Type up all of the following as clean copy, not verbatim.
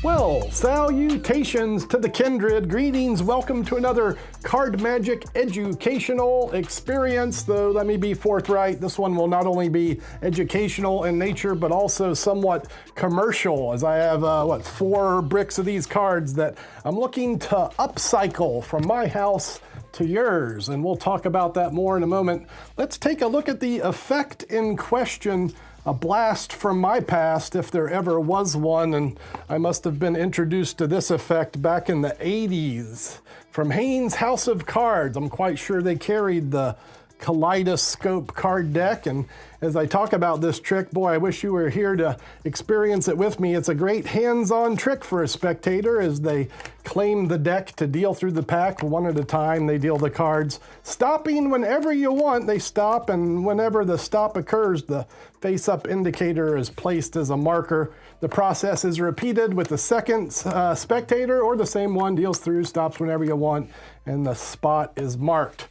Well, salutations to the kindred, greetings, welcome to another Card Magic educational experience. Though let me be forthright, this one will not only be educational in nature, but also somewhat commercial, as I have, 4 bricks of these cards that I'm looking to upcycle from my house to yours, and we'll talk about that more in a moment. Let's take a look at the effect in question. A blast from my past, if there ever was one, and I must have been introduced to this effect back in the 80s from Haynes House of Cards. I'm quite sure they carried the Kaleidoscope card deck, and as I talk about this trick, boy, I wish you were here to experience it with me. It's a great hands-on trick for a spectator as they claim the deck to deal through the pack one at a time. They deal the cards, stopping whenever you want. They stop, and whenever the stop occurs, the face-up indicator is placed as a marker. The process is repeated with the second spectator, or the same one deals through, stops whenever you want, and the spot is marked.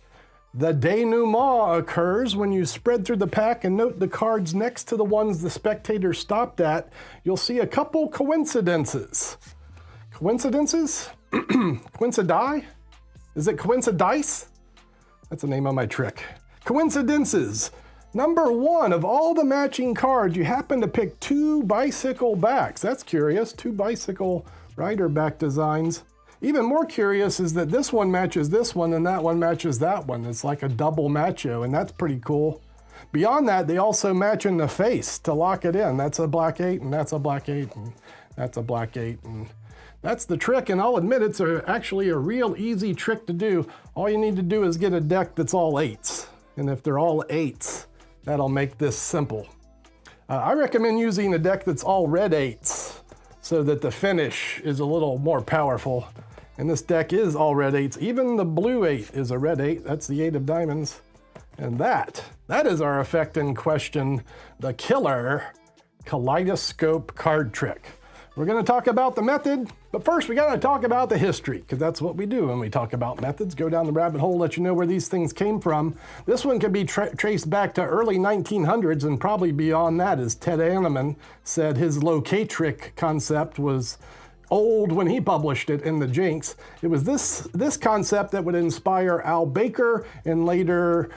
The denouement occurs when you spread through the pack and note the cards next to the ones the spectator stopped at. You'll see a couple coincidences. Coincidences? Coincidi? Is it coincidice? That's the name of my trick. Coincidences. Number 1, of all the matching cards, you happen to pick 2 bicycle backs. That's curious, 2 bicycle rider back designs. Even more curious is that this one matches this one and that one matches that one. It's like a double matcho, and that's pretty cool. Beyond that, they also match in the face to lock it in. That's a black 8, and that's a black 8, and that's a black 8, and that's the trick. And I'll admit it's actually a real easy trick to do. All you need to do is get a deck that's all 8s. And if they're all 8s, that'll make this simple. I recommend using a deck that's all red 8s so that the finish is a little more powerful. And this deck is all red 8s. Even the blue 8 is a red 8. That's the 8 of diamonds. And that is our effect in question, the killer Kaleidoscope card trick. We're going to talk about the method, but first we got to talk about the history, because that's what we do when we talk about methods. Go down the rabbit hole, let you know where these things came from. This one can be traced back to early 1900s, and probably beyond that, as Ted Anneman said his locatric concept was old when he published it in the Jinx. It was this concept that would inspire Al Baker and later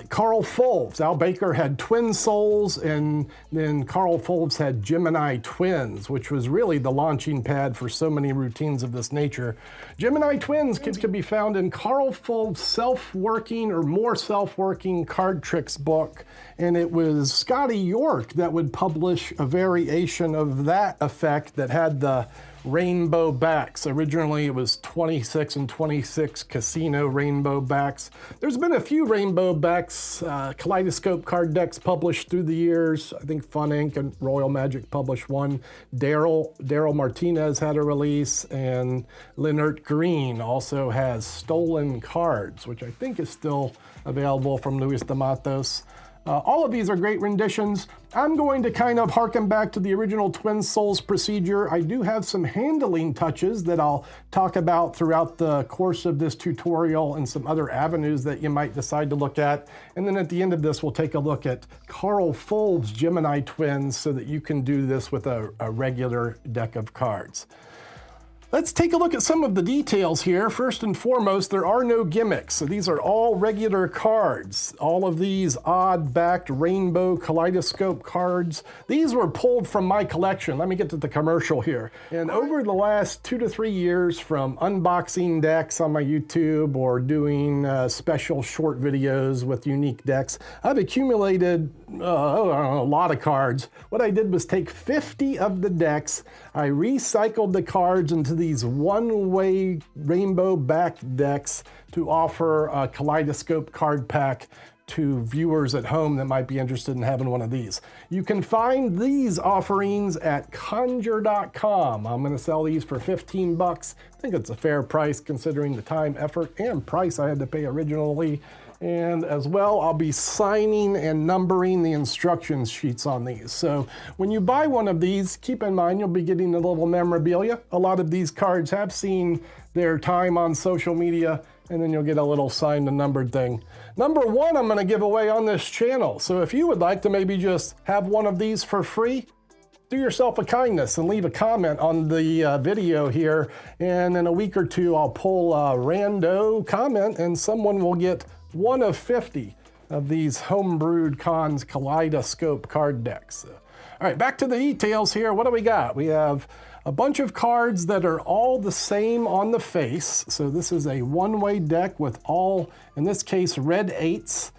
Karl Fulves. Al Baker had twin souls, and then Karl Fulves had Gemini Twins, which was really the launching pad for so many routines of this nature. Gemini Twins could be found in Karl Fulves' self-working or more self-working card tricks book, and it was Scotty York that would publish a variation of that effect that had the rainbow backs. Originally it was 26 and 26 casino rainbow backs. There's been a few rainbow backs, Kaleidoscope card decks published through the years. I think Fun Inc. and Royal Magic published one. Daryl Martinez had a release, and Leonard Green also has Stolen Cards, which I think is still available from Luis de Matos. All of these are great renditions. I'm going to kind of harken back to the original Twin Souls procedure. I do have some handling touches that I'll talk about throughout the course of this tutorial, and some other avenues that you might decide to look at. And then at the end of this, we'll take a look at Karl Fulves' Gemini Twins so that you can do this with a regular deck of cards. Let's take a look at some of the details here. First and foremost, there are no gimmicks. So these are all regular cards. All of these odd-backed rainbow Kaleidoscope cards, these were pulled from my collection. Let me get to the commercial here. And over the last 2 to 3 years, from unboxing decks on my YouTube or doing special short videos with unique decks, I've accumulated a lot of cards. What I did was take 50 of the decks, I recycled the cards into these one-way rainbow backed decks to offer a Kaleidoscope card pack to viewers at home that might be interested in having one of these. You can find these offerings at conjure.com. I'm going to sell these for 15 bucks. I think it's a fair price considering the time, effort, and price I had to pay originally. And as well, I'll be signing and numbering the instruction sheets on these. So when you buy one of these, keep in mind you'll be getting a little memorabilia. A lot of these cards have seen their time on social media, and then you'll get a little signed and numbered thing. Number 1, I'm going to give away on this channel. So if you would like to maybe just have one of these for free, do yourself a kindness and leave a comment on the video here, and in a week or two I'll pull a rando comment and someone will get one of 50 of these homebrewed Cons Kaleidoscope card decks. All right, back to the details here. What do we got? We have a bunch of cards that are all the same on the face. So this is a one-way deck with all, in this case, red 8s.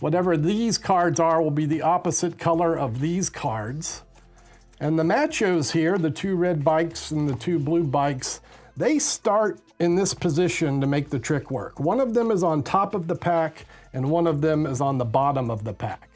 Whatever these cards are will be the opposite color of these cards. And the machos here, the 2 red bikes and the 2 blue bikes, they start in this position to make the trick work. One of them is on top of the pack and one of them is on the bottom of the pack.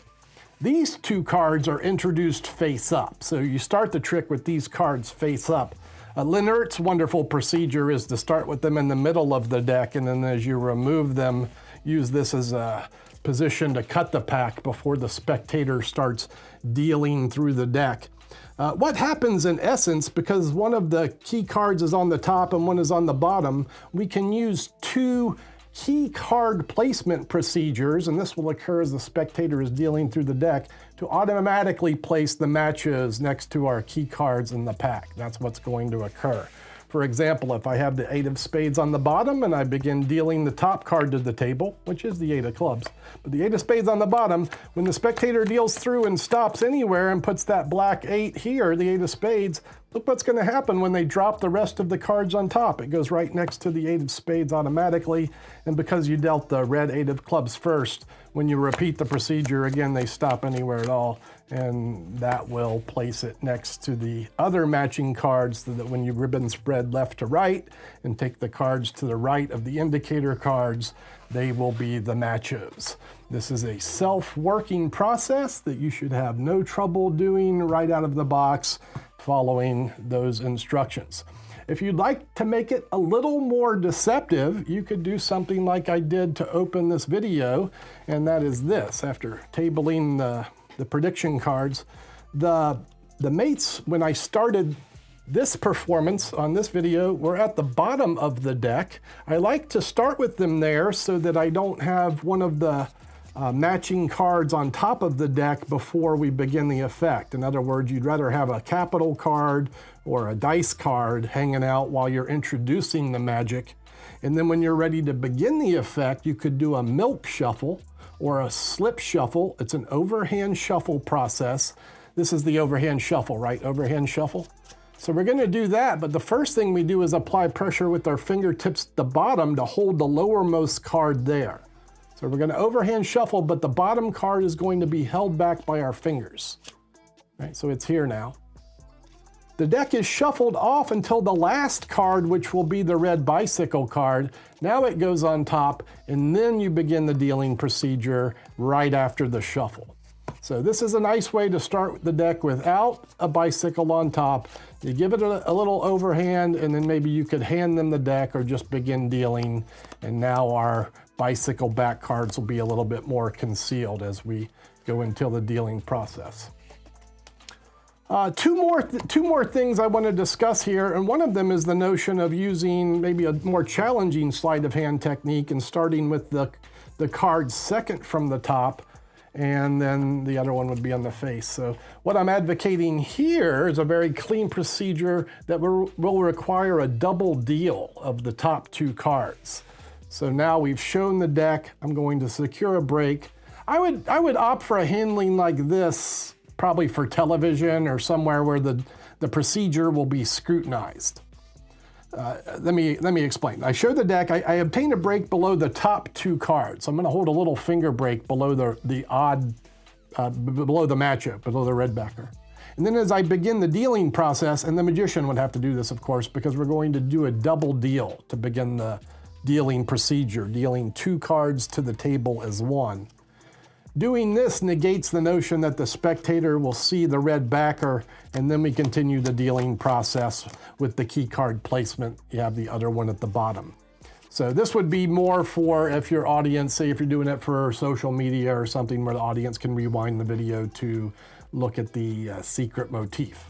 These 2 cards are introduced face up. So you start the trick with these cards face up. Lennart's wonderful procedure is to start with them in the middle of the deck, and then as you remove them, use this as a position to cut the pack before the spectator starts dealing through the deck. What happens in essence, because one of the key cards is on the top and one is on the bottom, we can use 2 key card placement procedures, and this will occur as the spectator is dealing through the deck, to automatically place the matches next to our key cards in the pack. That's what's going to occur. For example, if I have the 8 of spades on the bottom and I begin dealing the top card to the table, which is the 8 of clubs, but the 8 of spades on the bottom, when the spectator deals through and stops anywhere and puts that black 8 here, the 8 of spades, look what's going to happen when they drop the rest of the cards on top. It goes right next to the 8 of spades automatically, and because you dealt the red 8 of clubs first, when you repeat the procedure again, they stop anywhere at all, and that will place it next to the other matching cards so that when you ribbon spread left to right and take the cards to the right of the indicator cards, they will be the machos. This is a self-working process that you should have no trouble doing right out of the box following those instructions. If you'd like to make it a little more deceptive, you could do something like I did to open this video, and that is this. After tabling the prediction cards, the mates, when I started this performance on this video, were at the bottom of the deck. I like to start with them there so that I don't have one of the matching cards on top of the deck before we begin the effect. In other words, you'd rather have a capital card or a dice card hanging out while you're introducing the magic. And then when you're ready to begin the effect, you could do a milk shuffle or a slip shuffle. It's an overhand shuffle process. This is the overhand shuffle, right? Overhand shuffle. So we're going to do that, but the first thing we do is apply pressure with our fingertips at the bottom to hold the lowermost card there. So we're going to overhand shuffle, but the bottom card is going to be held back by our fingers. Right, so it's here now. The deck is shuffled off until the last card, which will be the red bicycle card. Now it goes on top, and then you begin the dealing procedure right after the shuffle. So this is a nice way to start the deck without a bicycle on top. You give it a little overhand, and then maybe you could hand them the deck or just begin dealing. And now our bicycle back cards will be a little bit more concealed as we go into the dealing process. Two more things I want to discuss here, and one of them is the notion of using maybe a more challenging sleight of hand technique and starting with the card second from the top, and then the other one would be on the face. So what I'm advocating here is a very clean procedure that will require a double deal of the top 2 cards. So now we've shown the deck. I'm going to secure a break. I would opt for a handling like this, probably for television or somewhere where the procedure will be scrutinized. Let me explain. I show the deck. I obtain a break below the top 2 cards. I'm going to hold a little finger break below the odd, below the matchup, below the red backer. And then as I begin the dealing process, and the magician would have to do this, of course, because we're going to do a double deal to begin the dealing procedure, dealing 2 cards to the table as 1. Doing this negates the notion that the spectator will see the red backer, and then we continue the dealing process with the key card placement. You have the other one at the bottom. So this would be more for if your audience, say if you're doing it for social media or something where the audience can rewind the video to look at the secret motif.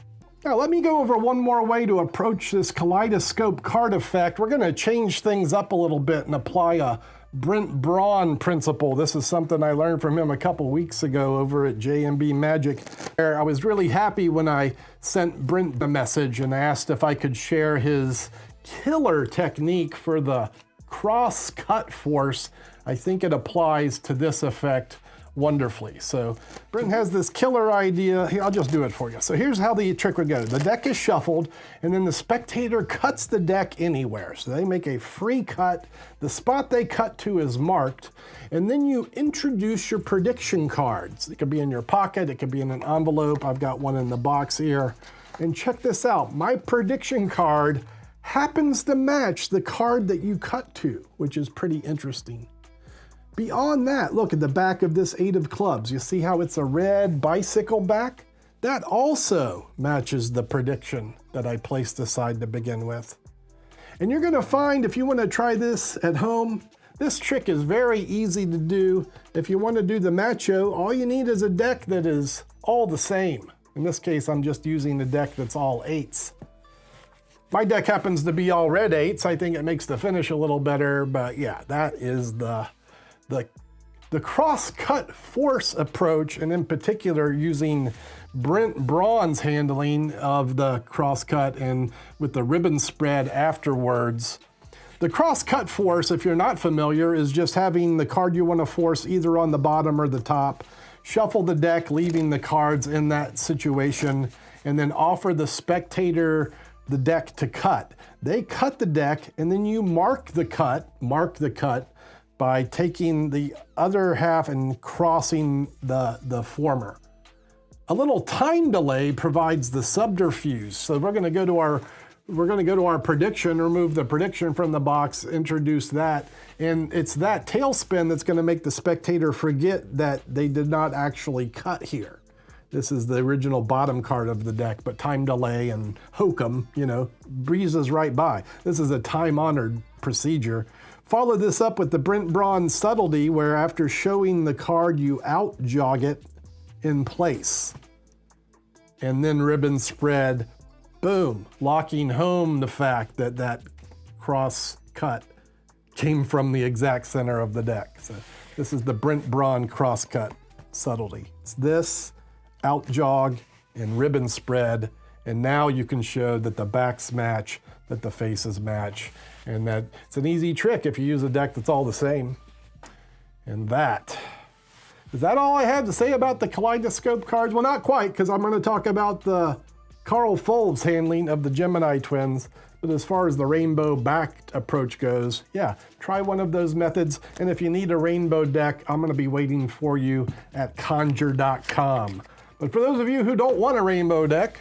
Now let me go over one more way to approach this kaleidoscope card effect. We're going to change things up a little bit and apply a Brent Braun principle. This is something I learned from him a couple weeks ago over at JMB Magic. I was really happy when I sent Brent a message and asked if I could share his killer technique for the cross cut force. I think it applies to this effect wonderfully. So Brent has this killer idea. Here, I'll just do it for you. So here's how the trick would go. The deck is shuffled, and then the spectator cuts the deck anywhere. So they make a free cut. The spot they cut to is marked, and then you introduce your prediction cards. It could be in your pocket, it could be in an envelope. I've got one in the box here. And check this out. My prediction card happens to match the card that you cut to, which is pretty interesting. Beyond that, look at the back of this 8 of clubs. You see how it's a red bicycle back? That also matches the prediction that I placed aside to begin with. And you're gonna find, if you wanna try this at home, this trick is very easy to do. If you wanna do the macho, all you need is a deck that is all the same. In this case, I'm just using a deck that's all 8s. My deck happens to be all red 8s. I think it makes the finish a little better, but yeah, that is the cross-cut force approach, and in particular using Brent Braun's handling of the cross-cut and with the ribbon spread afterwards. The cross-cut force, if you're not familiar, is just having the card you want to force either on the bottom or the top, shuffle the deck, leaving the cards in that situation, and then offer the spectator the deck to cut. They cut the deck, and then you mark the cut by taking the other half and crossing the former. A little time delay provides the subterfuge. So we're gonna go to our prediction, remove the prediction from the box, introduce that, and it's that tailspin that's gonna make the spectator forget that they did not actually cut here. This is the original bottom card of the deck, but time delay and hokum, breezes right by. This is a time-honored procedure. Follow this up with the Brent Braun subtlety, where after showing the card, you out-jog it in place. And then ribbon spread, boom, locking home the fact that that cross cut came from the exact center of the deck. So this is the Brent Braun cross cut subtlety. It's this, out-jog, and ribbon spread, and now you can show that the backs match, that the faces match, and that it's an easy trick if you use a deck that's all the same. And is that all I have to say about the Kaleidoscope cards? Well, not quite, because I'm going to talk about the Karl Fulves handling of the Gemini Twins. But as far as the rainbow backed approach goes, yeah, try one of those methods. And if you need a rainbow deck, I'm going to be waiting for you at conjure.com. But for those of you who don't want a rainbow deck,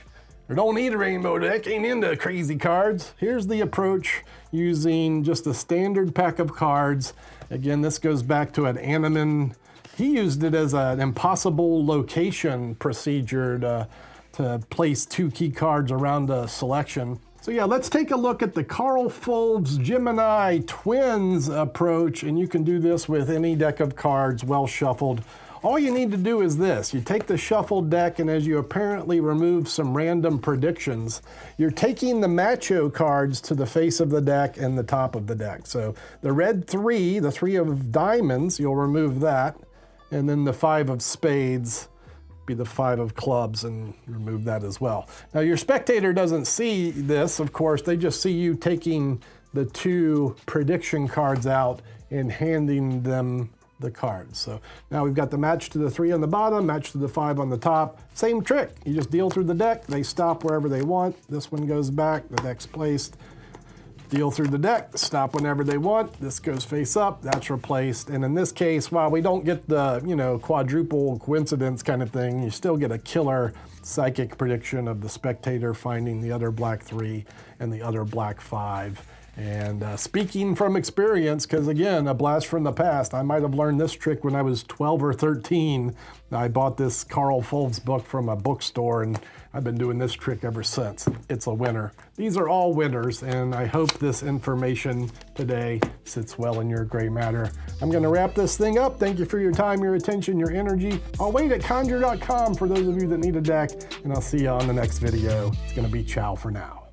or don't need a rainbow deck, ain't into crazy cards, here's the approach using just a standard pack of cards. Again, this goes back to an Animan. He used it as an impossible location procedure to place 2 key cards around a selection. So yeah, let's take a look at the Karl Fulves Gemini Twins approach, and you can do this with any deck of cards well shuffled. All you need to do is this. You take the shuffled deck, and as you apparently remove some random predictions, you're taking the macho cards to the face of the deck and the top of the deck. So the red 3, the 3 of diamonds, you'll remove that, and then the 5 of spades be the 5 of clubs, and remove that as well. Now your spectator doesn't see this, of course. They just see you taking the 2 prediction cards out and handing them the cards. So now we've got the match to the 3 on the bottom, match to the 5 on the top. Same trick. You just deal through the deck. They stop wherever they want. This one goes back, the deck's placed. Deal through the deck, stop whenever they want. This goes face up, that's replaced. And in this case, while we don't get the, quadruple coincidence kind of thing, you still get a killer psychic prediction of the spectator finding the other black 3 and the other black 5. And speaking from experience, because again, a blast from the past, I might have learned this trick when I was 12 or 13. I bought this Karl Fulves book from a bookstore, and I've been doing this trick ever since. It's a winner. These are all winners, and I hope this information today sits well in your gray matter. I'm going to wrap this thing up. Thank you for your time, your attention, your energy. I'll wait at conjure.com for those of you that need a deck, and I'll see you on the next video. It's going to be ciao for now.